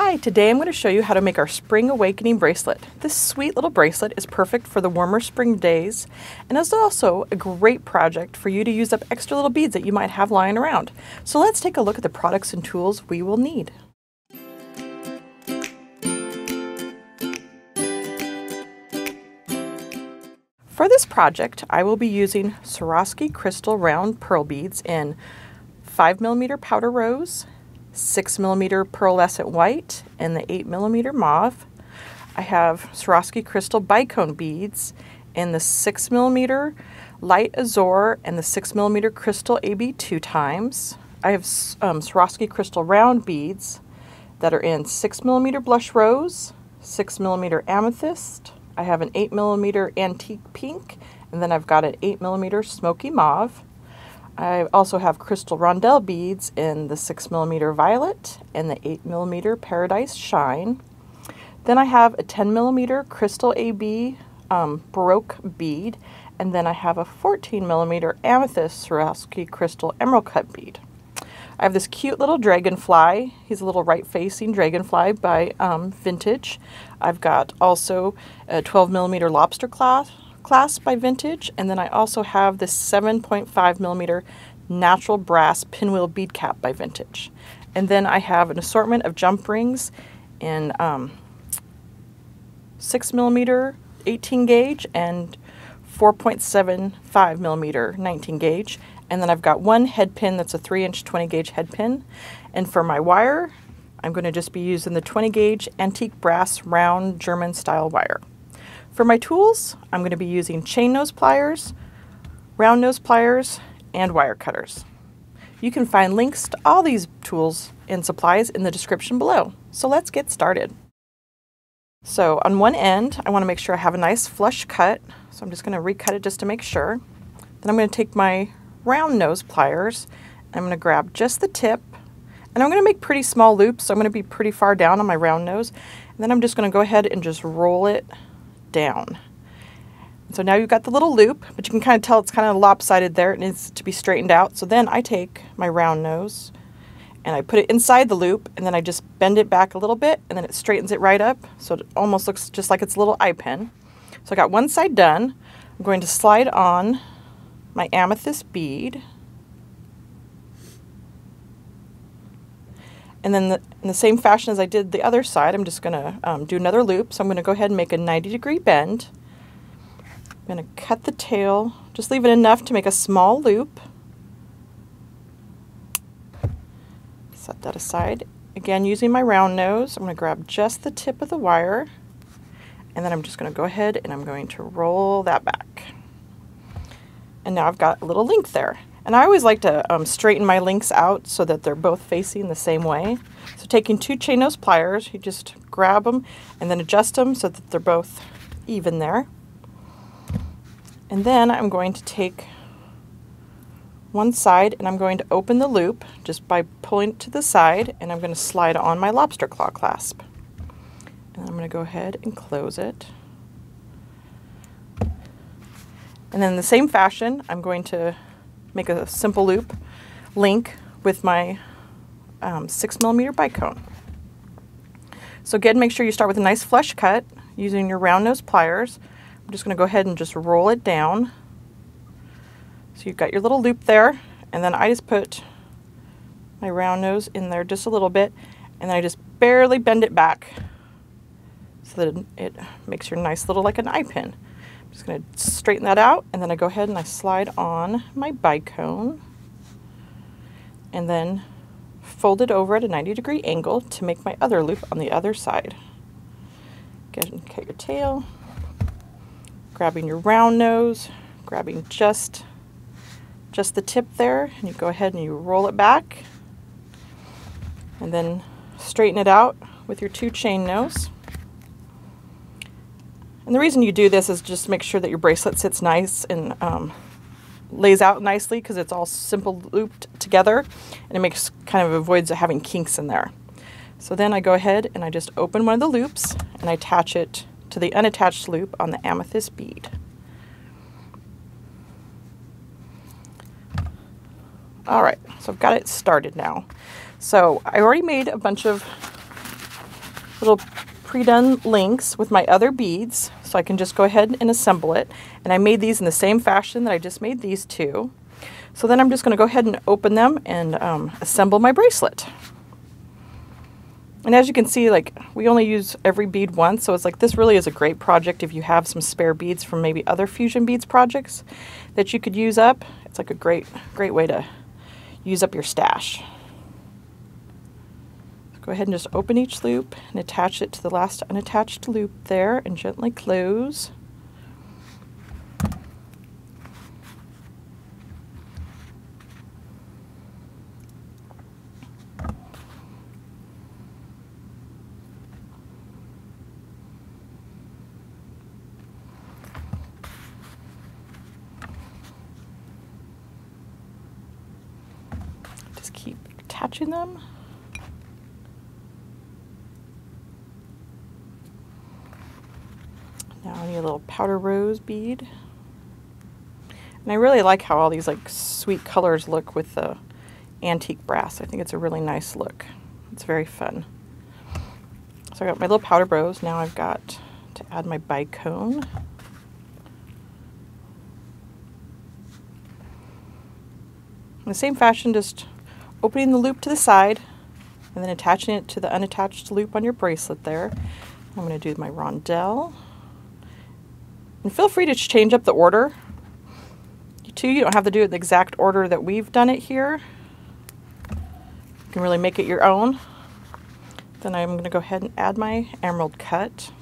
Hi, today I'm going to show you how to make our Spring Awakening Bracelet. This sweet little bracelet is perfect for the warmer spring days and is also a great project for you to use up extra little beads that you might have lying around. So let's take a look at the products and tools we will need. For this project, I will be using Swarovski Crystal Round Pearl Beads in 5mm powder rose, 6mm pearlescent white, and the 8mm mauve. I have Swarovski Crystal Bicone beads in the 6mm light Azore and the 6mm crystal AB 2 times. I have Swarovski Crystal Round beads that are in 6mm blush rose, 6mm amethyst. I have an 8mm antique pink, and then I've got an 8mm smoky mauve. I also have crystal Rondelle beads in the 6mm violet and the 8mm paradise shine. Then I have a 10mm crystal AB baroque bead, and then I have a 14mm amethyst Swarovski crystal emerald cut bead. I have this cute little dragonfly. He's a little right-facing dragonfly by Vintage. I've got also a 12mm lobster clasp by Vintage, and then I also have this 7.5mm natural brass pinwheel bead cap by Vintage. And then I have an assortment of jump rings in 6mm 18 gauge and 4.75mm 19 gauge. And then I've got one head pin that's a 3-inch 20 gauge head pin. And for my wire, I'm going to just be using the 20 gauge antique brass round German style wire. For my tools, I'm going to be using chain nose pliers, round nose pliers, and wire cutters. You can find links to all these tools and supplies in the description below. So let's get started. So on one end, I want to make sure I have a nice flush cut. So I'm just going to recut it just to make sure. Then I'm going to take my round nose pliers. I'm going to grab just the tip, and I'm going to make pretty small loops. So I'm going to be pretty far down on my round nose. And then I'm just going to go ahead and just roll it down. So now you've got the little loop, but you can kind of tell it's kind of lopsided there. It needs to be straightened out. So then I take my round nose and I put it inside the loop, and then I just bend it back a little bit, and then it straightens it right up. So it almost looks just like it's a little eye pin. So I got one side done. I'm going to slide on my amethyst bead. And then in the same fashion as I did the other side, I'm just going to do another loop. So I'm going to go ahead and make a 90-degree bend. I'm going to cut the tail, just leave it enough to make a small loop. Set that aside. Again, using my round nose, I'm going to grab just the tip of the wire, and then I'm just going to go ahead and I'm going to roll that back. And now I've got a little link there. And I always like to straighten my links out so that they're both facing the same way. So taking two chain nose pliers, you just grab them and then adjust them so that they're both even there. And then I'm going to take one side and I'm going to open the loop just by pulling it to the side, and I'm going to slide on my lobster claw clasp. And I'm going to go ahead and close it. And then in the same fashion, I'm going to make a simple loop link with my 6mm bicone. So again, make sure you start with a nice flush cut using your round nose pliers. I'm just going to go ahead and just roll it down. So you've got your little loop there, and then I just put my round nose in there just a little bit, and then I just barely bend it back so that it makes your nice little like an eye pin. I'm just going to straighten that out, and then I go ahead and I slide on my bicone and then fold it over at a 90-degree angle to make my other loop on the other side. Go ahead and cut your tail, grabbing your round nose, grabbing just the tip there, and you go ahead and you roll it back and then straighten it out with your two chain nose. And the reason you do this is just to make sure that your bracelet sits nice and lays out nicely, because it's all simple looped together, and it makes kind of avoids having kinks in there. So then I go ahead and I just open one of the loops and I attach it to the unattached loop on the amethyst bead. All right, so I've got it started now. So I already made a bunch of little pre-done links with my other beads, so I can just go ahead and assemble it. And I made these in the same fashion that I just made these two. So then I'm just going to go ahead and open them and assemble my bracelet. And as you can see, like, we only use every bead once, so it's like this really is a great project if you have some spare beads from maybe other fusion beads projects that you could use up. It's like a great way to use up your stash. Go ahead and just open each loop and attach it to the last unattached loop there and gently close. Just keep attaching them. Now I need a little powder rose bead. And I really like how all these like sweet colors look with the antique brass. I think it's a really nice look. It's very fun. So I got my little powder rose. Now I've got to add my bicone. In the same fashion, just opening the loop to the side and then attaching it to the unattached loop on your bracelet there. I'm going to do my rondelle. And feel free to change up the order. You don't have to do it in the exact order that we've done it here. You can really make it your own. Then I'm going to go ahead and add my emerald cut.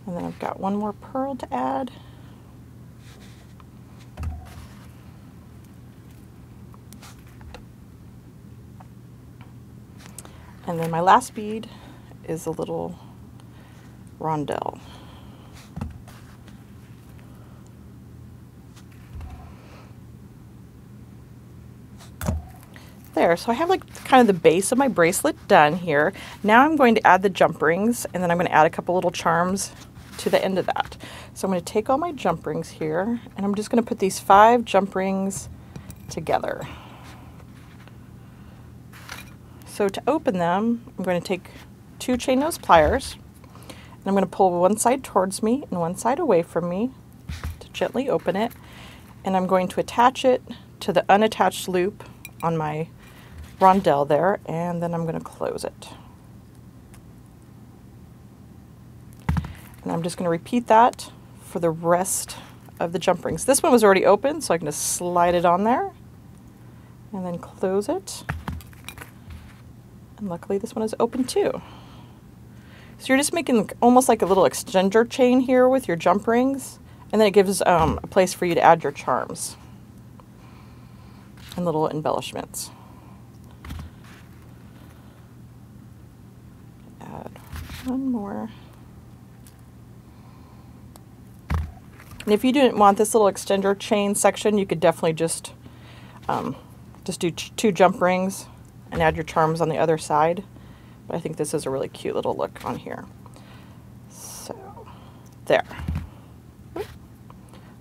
And then I've got one more pearl to add. And then my last bead is a little rondelle. There, so I have like kind of the base of my bracelet done here. Now I'm going to add the jump rings, and then I'm going to add a couple little charms to the end of that. So I'm going to take all my jump rings here, and I'm just going to put these 5 jump rings together. So to open them, I'm going to take 2 chain nose pliers, and I'm going to pull one side towards me and one side away from me to gently open it, and I'm going to attach it to the unattached loop on my rondelle there, and then I'm going to close it. And I'm just going to repeat that for the rest of the jump rings. This one was already open, so I can just slide it on there and then close it. And luckily this one is open too. So you're just making almost like a little extender chain here with your jump rings, and then it gives a place for you to add your charms and little embellishments. Add one more. And if you didn't want this little extender chain section, you could definitely just do 2 jump rings and add your charms on the other side. But I think this is a really cute little look on here. So, there.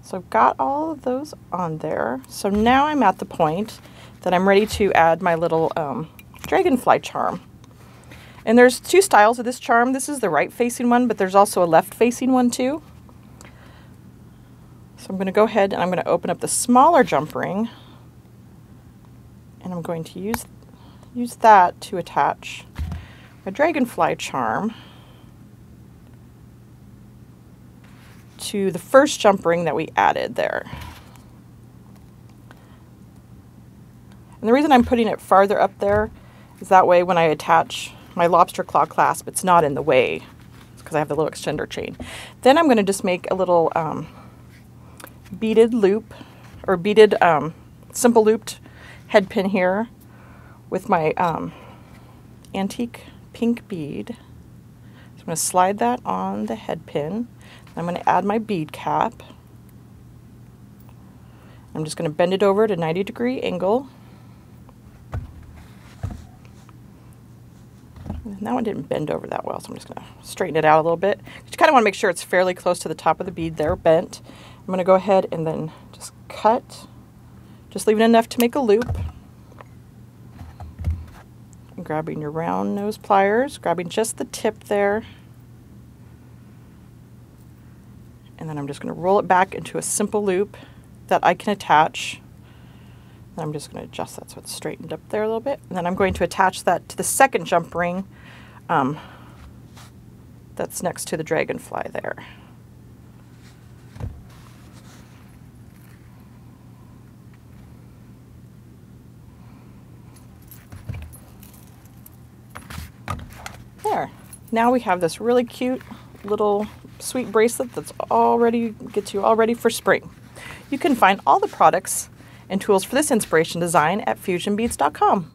So I've got all of those on there. So now I'm at the point that I'm ready to add my little dragonfly charm. And there's 2 styles of this charm. This is the right facing one, but there's also a left facing one too. So I'm going to go ahead and I'm going to open up the smaller jump ring, and I'm going to use that to attach a dragonfly charm to the first jump ring that we added there. And the reason I'm putting it farther up there is that way when I attach my lobster claw clasp, it's not in the way. It's because I have the little extender chain. Then I'm going to just make a little beaded loop, or beaded simple looped head pin here with my antique pink bead. So I'm going to slide that on the head pin. I'm going to add my bead cap. I'm just going to bend it over at a 90-degree angle. And that one didn't bend over that well, so I'm just going to straighten it out a little bit. You kind of want to make sure it's fairly close to the top of the bead there, bent. I'm going to go ahead and then just cut Just leaving enough to make a loop. And grabbing your round nose pliers, grabbing just the tip there. And then I'm just going to roll it back into a simple loop that I can attach. And I'm just going to adjust that so it's straightened up there a little bit. And then I'm going to attach that to the second jump ring that's next to the dragonfly there. There. Now we have this really cute little sweet bracelet that's gets you all ready for spring. You can find all the products and tools for this inspiration design at fusionbeads.com.